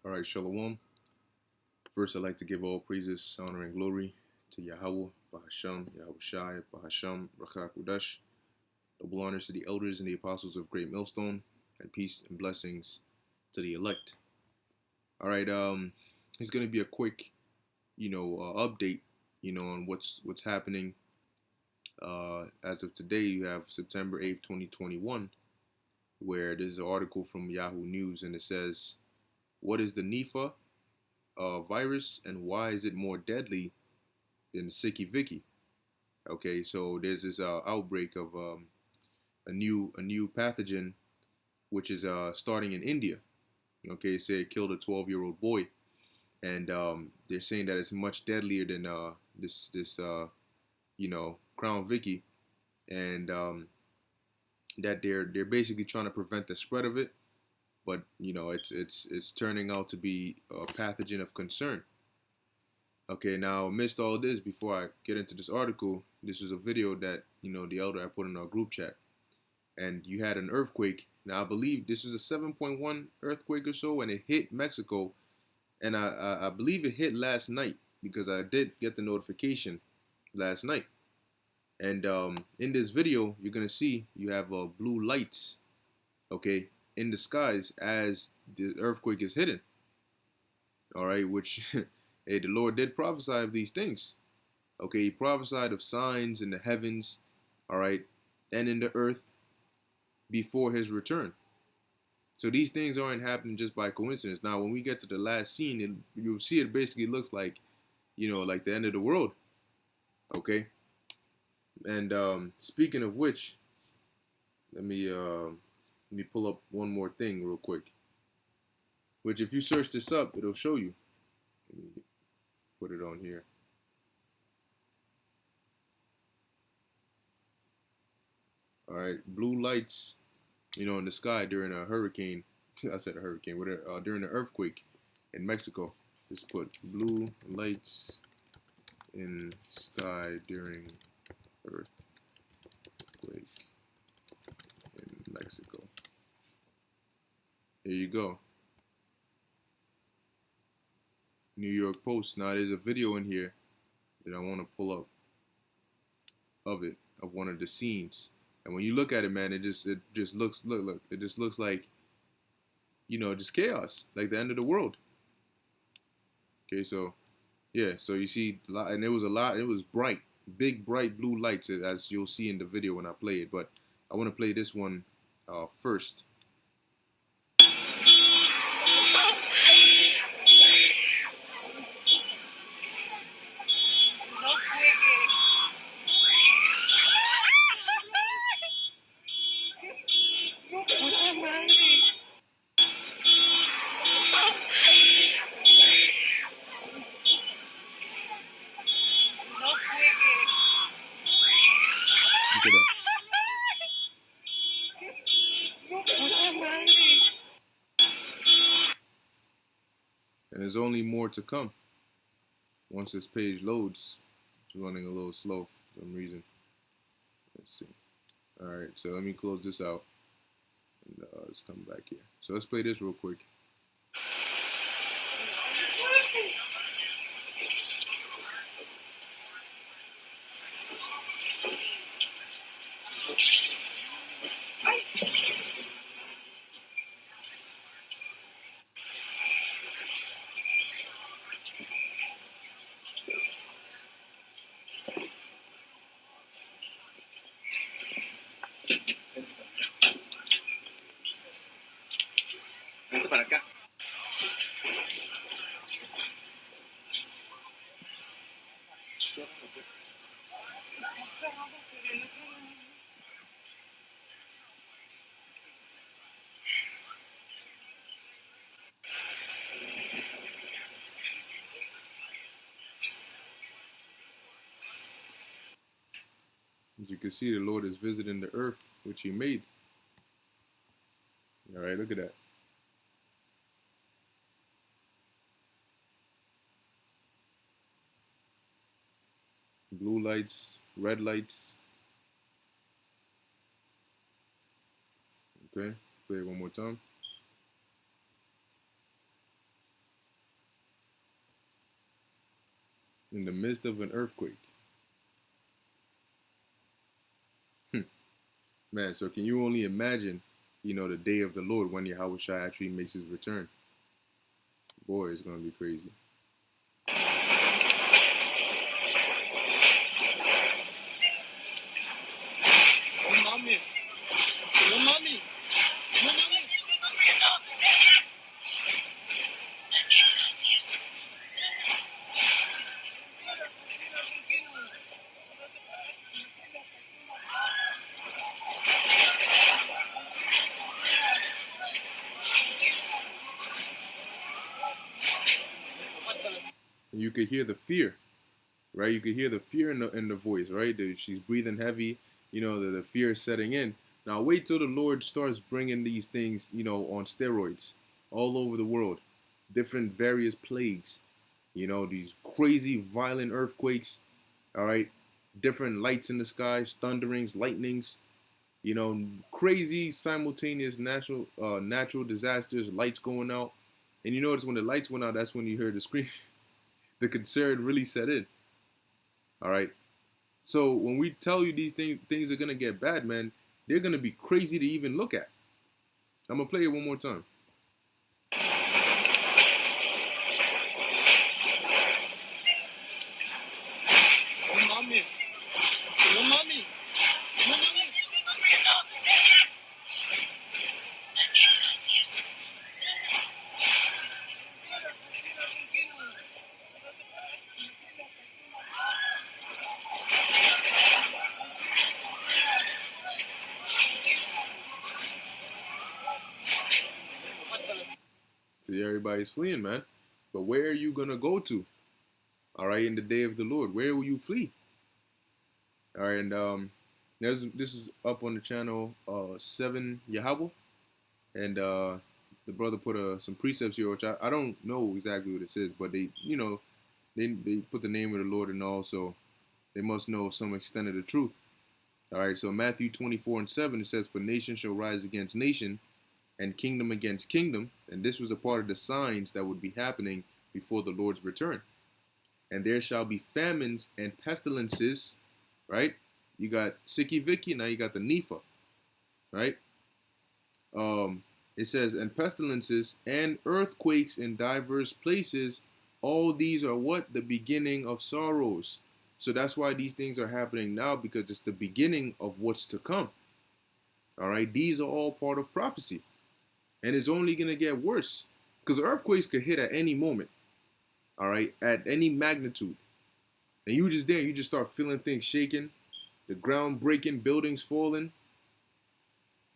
All right, Shalom. First, I'd like to give all praises, honor, and glory to Yahweh, Bahasham, Yahweh Shai, Bahasham, Rachak Udash. Double honors to the elders and the apostles of Great Millstone, and peace and blessings to the elect. All right, it's going to be a quick, update, on what's happening. As of today, you have September 8th, 2021, where there's an article from Yahoo News, and it says, "What is the Nipah virus, and why is it more deadly than Sicky Vicky?" Okay, so there's this outbreak of a new pathogen, which is starting in India. Okay, say it killed a 12-year-old boy, and they're saying that it's much deadlier than this Crown Vicky, and that they're basically trying to prevent the spread of it, but it's turning out to be a pathogen of concern. Okay, now amidst all this, before I get into this article, this was a video that the elder I put in our group chat, and you had an earthquake. Now I believe this is a 7.1 earthquake or so, and it hit Mexico, and I believe it hit last night because I did get the notification last night. And in this video, you're gonna see you have blue lights, okay, in the skies as the earthquake is hitting. All right, which hey, the Lord did prophesy of these things. Okay, he prophesied of signs in the heavens, all right, and in the earth before his return. So these things aren't happening just by coincidence. Now, when we get to the last scene, you'll see it basically looks like, like the end of the world. Okay. And speaking of which, let me pull up one more thing real quick. Which, if you search this up, it'll show you. Let me put it on here. All right, blue lights, in the sky during a hurricane. I said a hurricane. During an earthquake in Mexico. Just put blue lights in sky during earthquake in Mexico. Here you go. New York Post. Now there's a video in here that I want to pull up of one of the scenes. And when you look at it, man, it just looks it just looks like just chaos, like the end of the world. Okay, so yeah, so you see, and it was bright, big bright blue lights, as you'll see in the video when I play it. But I want to play this one first. Look at that. And there's only more to come. Once this page loads, it's running a little slow for some reason. Let's see. All right, so let me close this out, and let's come back here. So let's play this real quick. Vente para acá. As you can see, the Lord is visiting the earth which he made. All right, look at that. Blue lights, red lights. Okay, play it one more time. In the midst of an earthquake. Man, so can you only imagine, the day of the Lord when Yahweh Shai actually makes his return? Boy, it's going to be crazy. No mames. No mames. No mames. You could hear the fear, right? You could hear the fear in the voice, right? She's breathing heavy. The fear is setting in. Now wait till the Lord starts bringing these things, on steroids, all over the world, different various plagues. These crazy violent earthquakes. All right, different lights in the skies, thunderings, lightnings. Crazy simultaneous natural disasters, lights going out. And you notice when the lights went out, that's when you heard the scream. The concern really set in. All right. So when we tell you these things are gonna get bad, man, they're gonna be crazy to even look at. I'm gonna play it one more time. No mames. No mames. No mames. See, everybody's fleeing, man. But where are you gonna go to? All right, in the day of the Lord, where will you flee? All right, and this is up on the channel 7 Yahweh, and the brother put some precepts here, which I don't know exactly what this is, but they put the name of the Lord and all, so they must know some extent of the truth. All right, so Matthew 24:7, it says, "For nation shall rise against nation, and kingdom against kingdom." And this was a part of the signs that would be happening before the Lord's return. "And there shall be famines and pestilences," right? You got Sicky Vicky, now you got the Nipah, right? It says, "And pestilences and earthquakes in diverse places, all these are what? The beginning of sorrows." So that's why these things are happening now, because it's the beginning of what's to come. All right, these are all part of prophecy, and it's only going to get worse because earthquakes could hit at any moment. All right, at any magnitude, and you just there, you just start feeling things shaking, the ground breaking, buildings falling.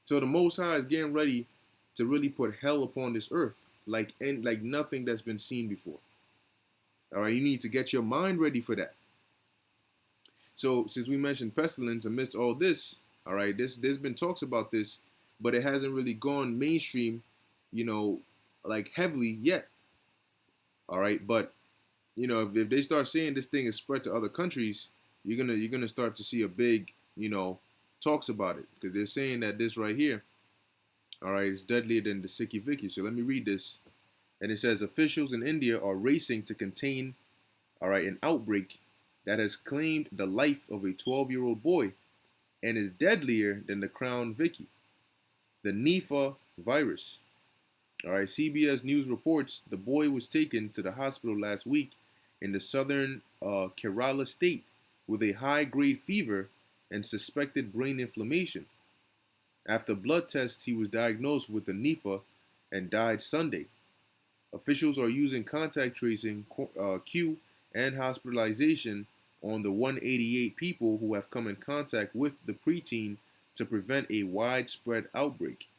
So the Most High is getting ready to really put hell upon this earth, like nothing that's been seen before. All right, you need to get your mind ready for that. So since we mentioned pestilence amidst all this, all right, there's been talks about this, but it hasn't really gone mainstream, you know, like heavily yet. All right, but if they start saying this thing is spread to other countries, you're gonna start to see a big talks about it, because they're saying that this right here, all right, is deadlier than the Sicky Vicky. So let me read this, and it says officials in India are racing to contain, all right, an outbreak that has claimed the life of a 12-year-old boy and is deadlier than the Crown Vicky, the Nipah virus. All right, CBS News reports the boy was taken to the hospital last week in the southern Kerala state with a high-grade fever and suspected brain inflammation. After blood tests, he was diagnosed with the Nipah and died Sunday. Officials are using contact tracing, Q, and hospitalization on the 188 people who have come in contact with the preteen to prevent a widespread outbreak.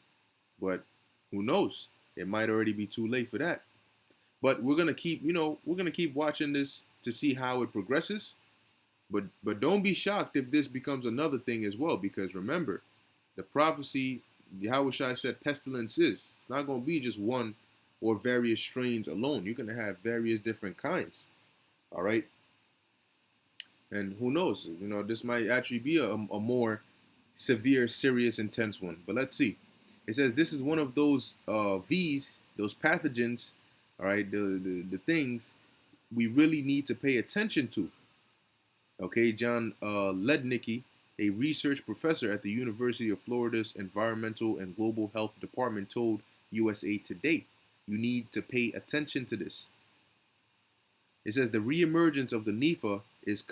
But who knows? It might already be too late for that. But we're gonna keep watching this to see how it progresses. But don't be shocked if this becomes another thing as well, because remember, the prophecy, Yahweh Shai said pestilence is. It's not gonna be just one or various strains alone. You're gonna have various different kinds. All right. And who knows? This might actually be a more severe, serious, intense one. But let's see. It says this is one of those V's, those pathogens, all right, the things we really need to pay attention to. Okay, John Lednicki, a research professor at the University of Florida's Environmental and Global Health Department, told USA Today, you need to pay attention to this. It says the reemergence of the Nipah is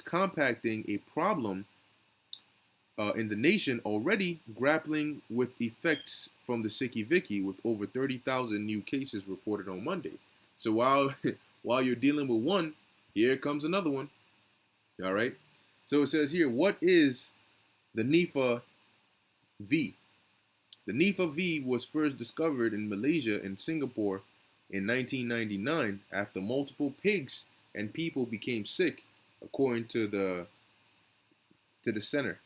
compacting a problem in the nation already grappling with effects from the Sicky Vicky, with over 30,000 new cases reported on Monday. So while while you're dealing with one, here comes another one. All right. So it says here, what is the Nipah V? The Nipah V was first discovered in Malaysia and Singapore in 1999 after multiple pigs and people became sick, according to the center.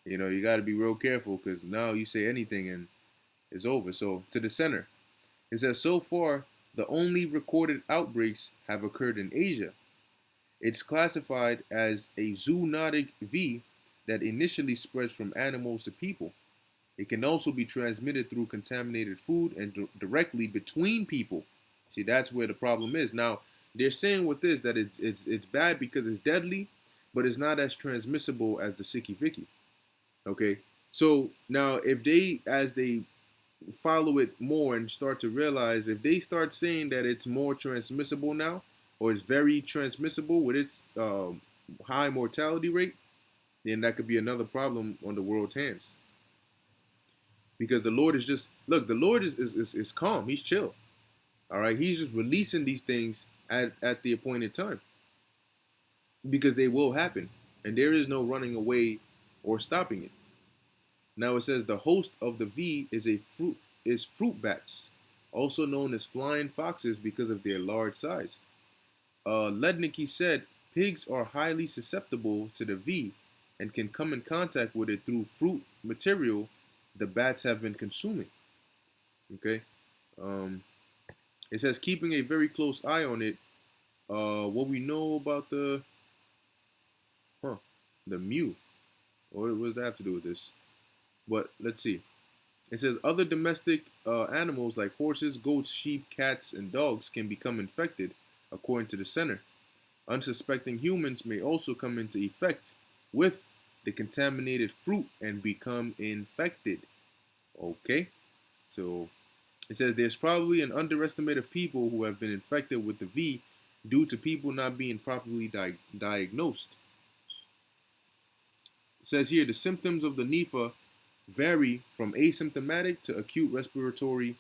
You know, you got to be real careful because now you say anything and it's over. So to the center, it says so far the only recorded outbreaks have occurred in Asia. It's classified as a zoonotic V that initially spreads from animals to people. It can also be transmitted through contaminated food and directly between people. See, that's where the problem is. Now, they're saying with this that it's bad because it's deadly, but it's not as transmissible as the Sicky Vicky. Okay, so now if they, as they follow it more and start to realize, if they start saying that it's more transmissible now, or it's very transmissible with its high mortality rate, then that could be another problem on the world's hands. Because the Lord is just, look, the Lord is calm. He's chill. All right. He's just releasing these things at the appointed time because they will happen. And there is no running away or stopping it. Now it says the host of the V is fruit bats, also known as flying foxes because of their large size. Lednicki said pigs are highly susceptible to the V and can come in contact with it through fruit material the bats have been consuming. Okay. Um, it says keeping a very close eye on it. What we know about the mu. What does that have to do with this? But let's see. It says other domestic animals like horses, goats, sheep, cats, and dogs can become infected, according to the center. Unsuspecting humans may also come into effect with the contaminated fruit and become infected. Okay, so it says there's probably an underestimate of people who have been infected with the V due to people not being properly diagnosed. It says here the symptoms of the Nipah vary from asymptomatic to acute respiratory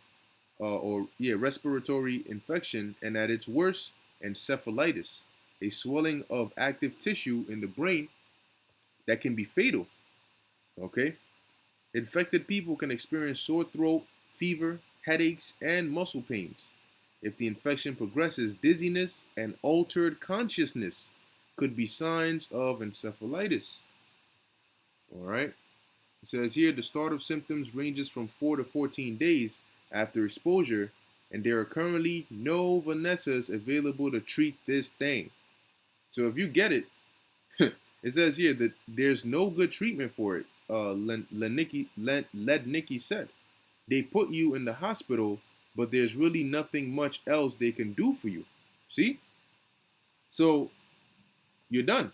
infection, and at its worst, encephalitis, a swelling of active tissue in the brain that can be fatal. Okay, infected people can experience sore throat, fever, headaches, and muscle pains. If the infection progresses, dizziness and altered consciousness could be signs of encephalitis. All right. It says here the start of symptoms ranges from 4 to 14 days after exposure, and there are currently no Vanessas available to treat this thing. So if you get it, it says here that there's no good treatment for it. Lednicki said. They put you in the hospital, but there's really nothing much else they can do for you. See? So you're done.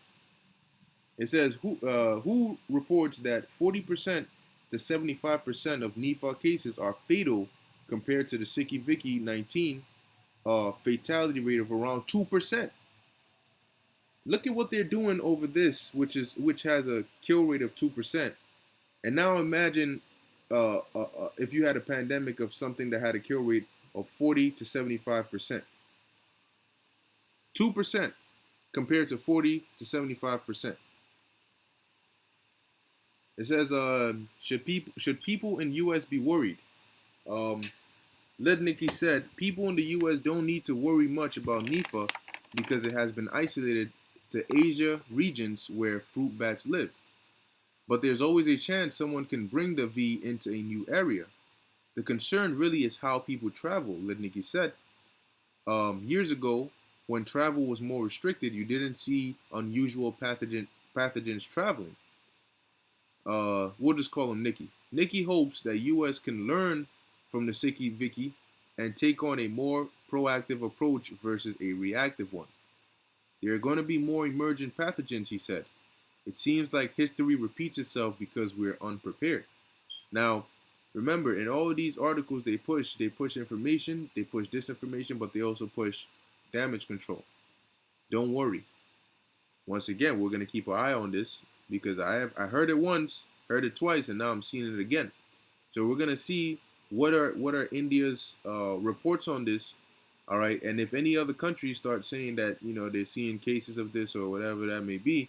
It says who reports that 40% to 75% of Nipah cases are fatal compared to the Sicky Vicky 19 fatality rate of around 2%. Look at what they're doing over this, which has a kill rate of 2%. And now imagine if you had a pandemic of something that had a kill rate of 40 to 75%. 2% compared to 40 to 75%. It says, should people in U.S. be worried? Lednicki said, people in the U.S. don't need to worry much about Nipah because it has been isolated to Asia regions where fruit bats live. But there's always a chance someone can bring the V into a new area. The concern really is how people travel, Lednicki said. Years ago, when travel was more restricted, you didn't see unusual pathogens traveling. We'll just call him Nikki. Nikki hopes that U.S. can learn from the Sicky Vicky and take on a more proactive approach versus a reactive one. There are going to be more emergent pathogens, he said. It seems like history repeats itself because we're unprepared. Now, remember, in all of these articles they push information, they push disinformation, but they also push damage control. Don't worry. Once again, we're gonna keep an eye on this because I heard it once, heard it twice, and now I'm seeing it again. So we're gonna see what are India's reports on this. All right, and if any other countries start saying that they're seeing cases of this or whatever that may be,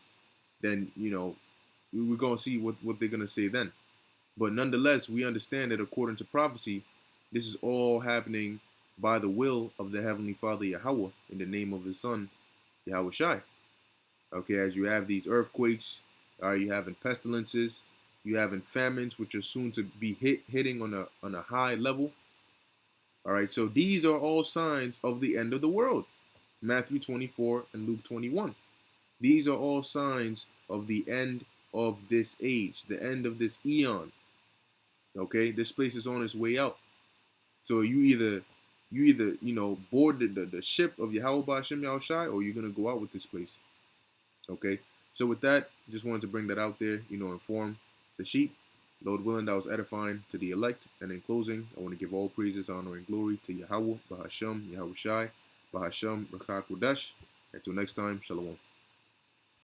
then we're gonna see what they're gonna say then. But nonetheless, we understand that according to prophecy, this is all happening by the will of the Heavenly Father Yahweh in the name of His Son Yahweh Shai. Okay, as you have these earthquakes, you having pestilences, you having famines, which are soon to be hitting on a high level. All right, so these are all signs of the end of the world. Matthew 24 and Luke 21. These are all signs of the end of this age, the end of this eon. Okay, this place is on its way out. So you either board the ship of Yahweh Ba'Shem Yahushai, or you're gonna go out with this place. Okay. So with that, just wanted to bring that out there, inform the sheep. Lord willing, that was edifying to the elect. And in closing, I want to give all praises, honor, and glory to Yahweh, Bahasham, Yahushai, Bahasham, Rachak Wadash. Until next time, Shalom.